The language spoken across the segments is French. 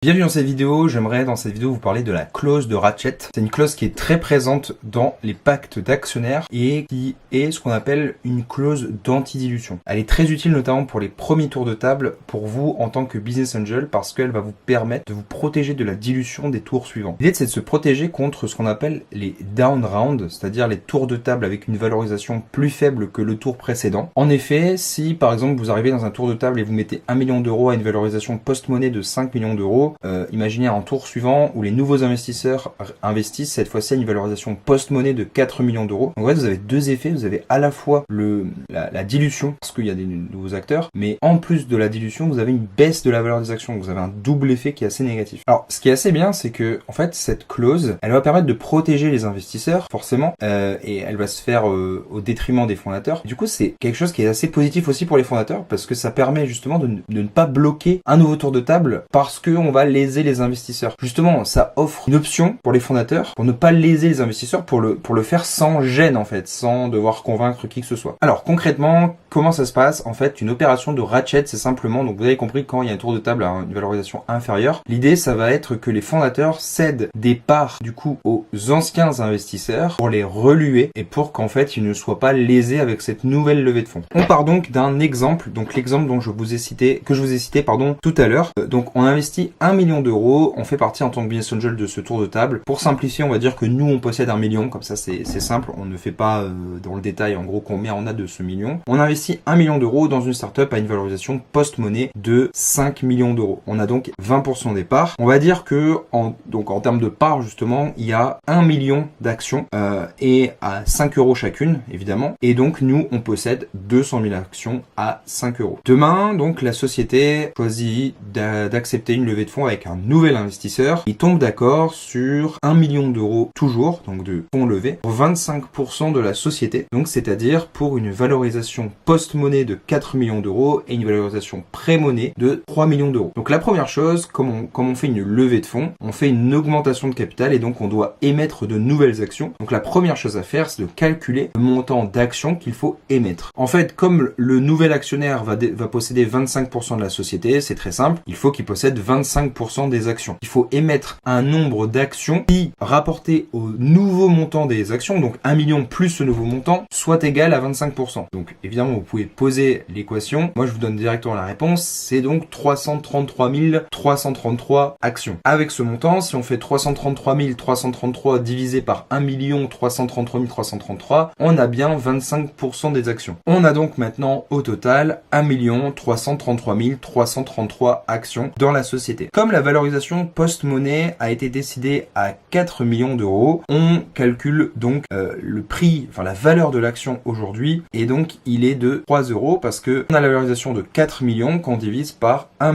Bienvenue dans cette vidéo, j'aimerais dans cette vidéo vous parler de la clause de Ratchet. C'est une clause qui est très présente dans les pactes d'actionnaires et qui est ce qu'on appelle une clause d'antidilution. Elle est très utile notamment pour les premiers tours de table pour vous en tant que business angel parce qu'elle va vous permettre de vous protéger de la dilution des tours suivants. L'idée c'est de se protéger contre ce qu'on appelle les down rounds, c'est-à-dire les tours de table avec une valorisation plus faible que le tour précédent. En effet, si par exemple vous arrivez dans un tour de table et vous mettez 1 million d'euros à une valorisation post-monnaie de 5 millions d'euros, imaginez un tour suivant où les nouveaux investisseurs investissent cette fois-ci à une valorisation post-monnaie de 4 millions d'euros. Donc en fait, vous avez deux effets. Vous avez à la fois la dilution, parce qu'il y a des nouveaux acteurs, mais en plus de la dilution, vous avez une baisse de la valeur des actions. Vous avez un double effet qui est assez négatif. Alors, ce qui est assez bien, c'est que en fait, cette clause, elle va permettre de protéger les investisseurs, forcément, et elle va se faire au détriment des fondateurs. Du coup, c'est quelque chose qui est assez positif aussi pour les fondateurs, parce que ça permet justement de ne pas bloquer un nouveau tour de table parce qu'on va léser les investisseurs. Justement, ça offre une option pour les fondateurs pour ne pas léser les investisseurs, pour le faire sans gêne en fait, sans devoir convaincre qui que ce soit. Alors concrètement, comment ça se passe? En fait, une opération de ratchet, c'est simplement, donc vous avez compris, quand il y a un tour de table à une valorisation inférieure, l'idée ça va être que les fondateurs cèdent des parts du coup aux anciens investisseurs pour les reluer et pour qu'en fait ils ne soient pas lésés avec cette nouvelle levée de fonds. On part donc d'un exemple, donc l'exemple dont je vous ai cité tout à l'heure. Donc on investit 1 million d'euros, on fait partie en tant que business angel de ce tour de table. Pour simplifier, on va dire que nous on possède 1 million, comme ça c'est simple, on ne fait pas dans le détail en gros combien on a de ce million. On investit 1 million d'euros dans une startup à une valorisation post-monnaie de 5 millions d'euros. On a donc 20% des parts. On va dire que en termes de parts justement, il y a 1 million d'actions et à 5 euros chacune évidemment. Et donc nous on possède 200 000 actions à 5 euros. Demain donc la société choisit d'accepter une levée de fonds avec un nouvel investisseur. Il tombe d'accord sur 1 million d'euros toujours, donc de fonds levés, pour 25% de la société. Donc c'est-à-dire pour une valorisation post-monnaie de 4 millions d'euros et une valorisation pré-monnaie de 3 millions d'euros. Donc la première chose, comme on fait une levée de fonds, on fait une augmentation de capital et donc on doit émettre de nouvelles actions. Donc la première chose à faire, c'est de calculer le montant d'actions qu'il faut émettre. En fait, comme le nouvel actionnaire va posséder 25% de la société, c'est très simple, il faut qu'il possède 25% des actions. Il faut émettre un nombre d'actions qui, rapporté au nouveau montant des actions, donc 1 million plus ce nouveau montant, soit égal à 25%. Donc évidemment, vous pouvez poser l'équation. Moi, je vous donne directement la réponse. C'est donc 333 333 actions. Avec ce montant, si on fait 333 333 divisé par 1 333 333, on a bien 25% des actions. On a donc maintenant au total 1 333 333 actions dans la société. Comme la valorisation post-monnaie a été décidée à 4 millions d'euros, on calcule donc le prix, enfin la valeur de l'action aujourd'hui, et donc il est de 3 euros parce que on a la valorisation de 4 millions qu'on divise par 1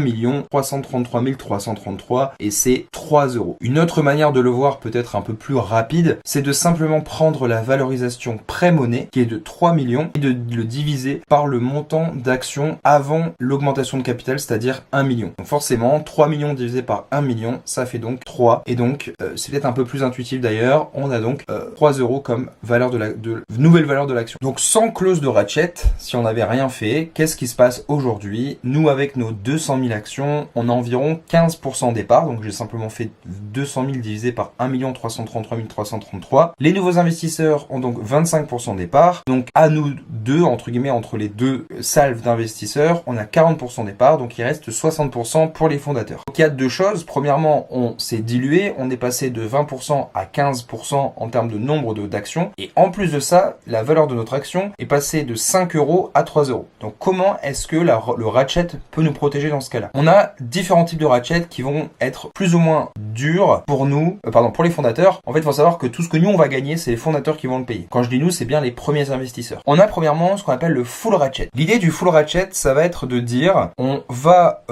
333 333 et c'est 3 euros. Une autre manière de le voir peut-être un peu plus rapide, c'est de simplement prendre la valorisation pré-monnaie qui est de 3 millions et de le diviser par le montant d'actions avant l'augmentation de capital, c'est-à-dire 1 million. Donc forcément, 3 millions divisé par 1 million, ça fait donc 3. Et donc, c'est peut-être un peu plus intuitif d'ailleurs, on a donc 3 euros comme valeur nouvelle valeur de l'action. Donc sans clause de ratchet, si on n'avait rien fait, qu'est-ce qui se passe aujourd'hui? Nous, avec nos 200 000 actions, on a environ 15% des parts. Donc j'ai simplement fait 200 000 divisé par 1 333 333. Les nouveaux investisseurs ont donc 25% des parts. Donc à nous deux, entre guillemets, entre les deux salves d'investisseurs, on a 40% des parts. Donc il reste 60% pour les fondateurs. Donc il y a deux choses. Premièrement, on s'est dilué, on est passé de 20% à 15% en termes de nombre d'actions. Et en plus de ça, la valeur de notre action est passée de 5 euros à 3 euros. Donc comment est-ce que le ratchet peut nous protéger dans ce cas-là? On a différents types de ratchet qui vont être plus ou moins durs pour nous, pour les fondateurs. En fait, il faut savoir que tout ce que nous on va gagner, c'est les fondateurs qui vont le payer. Quand je dis nous, c'est bien les premiers investisseurs. On a premièrement ce qu'on appelle le full ratchet. L'idée du full ratchet, ça va être de dire, on va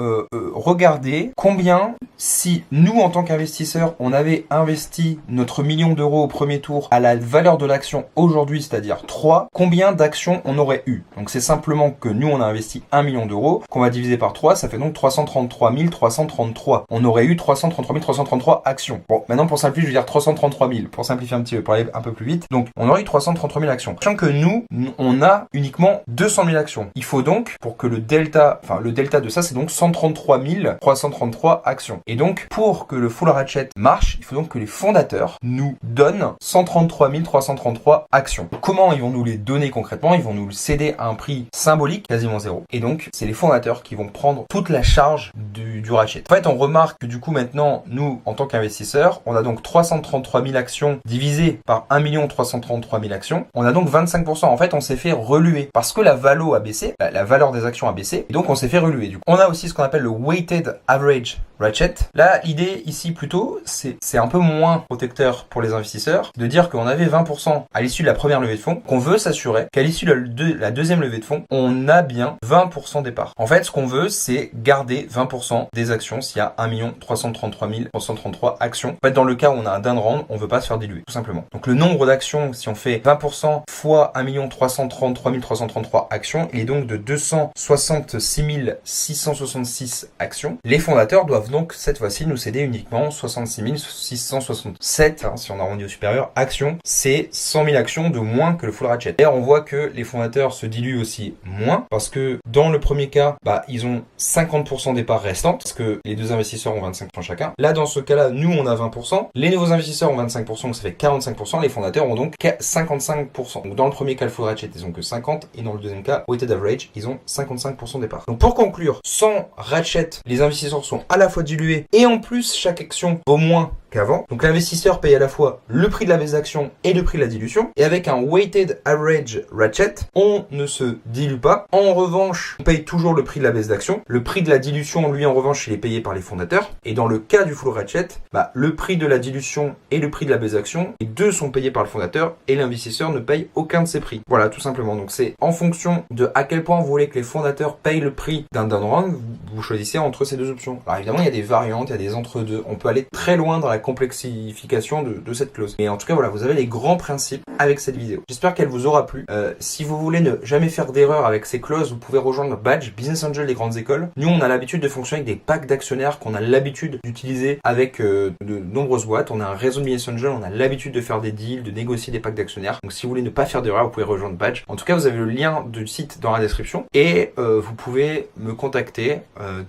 regarder combien, si nous en tant qu'investisseurs, on avait investi notre million d'euros au premier tour à la valeur de l'action aujourd'hui, c'est-à-dire 3, combien d'actions on aurait eu. Donc c'est simplement que nous on a investi 1 million d'euros, qu'on va diviser par 3, ça fait donc 333 333. On aurait eu 333 333 actions. Bon, maintenant pour simplifier, je vais dire 333 000, pour simplifier un petit peu, pour aller un peu plus vite. Donc on aurait eu 333 000 actions. Sachant que nous, on a uniquement 200 000 actions. Il faut donc, pour que le delta de ça, c'est donc 133 333 actions. Et donc, pour que le full ratchet marche, il faut donc que les fondateurs nous donnent 133 333 actions. Comment ils vont nous les donner concrètement? Ils vont nous le céder à un prix symbolique, quasiment zéro. Et donc, c'est les fondateurs qui vont prendre toute la charge du ratchet. En fait, on remarque que du coup, maintenant, nous, en tant qu'investisseurs, on a donc 333 000 actions divisées par 1 333 000 actions. On a donc 25%. En fait, on s'est fait reluer parce que la valo a baissé, la valeur des actions a baissé, et donc on s'est fait reluer. Du coup, on a aussi ce qu'on appelle le weighted average ratchet. Là, l'idée ici plutôt, c'est un peu moins protecteur pour les investisseurs de dire qu'on avait 20% à l'issue de la première levée de fonds, qu'on veut s'assurer qu'à l'issue de la deuxième levée de fonds, on a bien 20% des parts. En fait, ce qu'on veut, c'est garder 20% des actions s'il y a 1 333 333 actions. En fait, dans le cas où on a un down round, on veut pas se faire diluer, tout simplement. Donc le nombre d'actions, si on fait 20% fois 1 333 333 actions, il est donc de 266 666 actions. Les fondateurs doivent donc cette fois-ci nous céder uniquement 66 667, si on arrondit au supérieur, actions. C'est 100 000 actions de moins que le full ratchet. D'ailleurs, on voit que les fondateurs se diluent aussi moins parce que dans le premier cas, ils ont 50% des parts restantes parce que les deux investisseurs ont 25% chacun. Là, dans ce cas-là, nous, on a 20%. Les nouveaux investisseurs ont 25%, donc ça fait 45%. Les fondateurs ont donc 55%. Donc dans le premier cas, le full ratchet, ils ont que 50%. Et dans le deuxième cas, weighted average, ils ont 55% des parts. Donc pour conclure, sans ratchet, les investisseurs sont à la fois dilués et en plus, chaque action vaut moins qu'avant. Donc l'investisseur paye à la fois le prix de la baisse d'action et le prix de la dilution. Et avec un weighted average ratchet, on ne se dilue pas. En revanche, on paye toujours le prix de la baisse d'action. Le prix de la dilution, lui, en revanche, il est payé par les fondateurs. Et dans le cas du full ratchet, le prix de la dilution et le prix de la baisse d'action, les deux sont payés par le fondateur et l'investisseur ne paye aucun de ces prix. Voilà, tout simplement. Donc c'est en fonction de à quel point vous voulez que les fondateurs payent le prix d'un down round, vous choisissez entre ces deux options. Alors évidemment, il y a des variantes, il y a des entre-deux. On peut aller très loin dans la complexification de cette clause. Mais en tout cas, voilà, vous avez les grands principes avec cette vidéo. J'espère qu'elle vous aura plu. Si vous voulez ne jamais faire d'erreur avec ces clauses, vous pouvez rejoindre le badge Business Angel des grandes écoles. Nous, on a l'habitude de fonctionner avec des packs d'actionnaires qu'on a l'habitude d'utiliser avec de nombreuses boîtes. On a un réseau de Business Angel, on a l'habitude de faire des deals, de négocier des packs d'actionnaires. Donc si vous voulez ne pas faire d'erreur, vous pouvez rejoindre badge. En tout cas, vous avez le lien du site dans la description et vous pouvez me contacter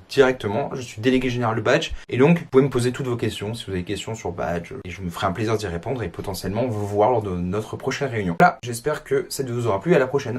directement. Je suis délégué général de badge et donc vous pouvez me poser toutes vos questions si vous avez des questions sur badge et je me ferai un plaisir d'y répondre et potentiellement vous voir lors de notre prochaine réunion. Voilà, j'espère que cette vidéo vous aura plu. À la prochaine.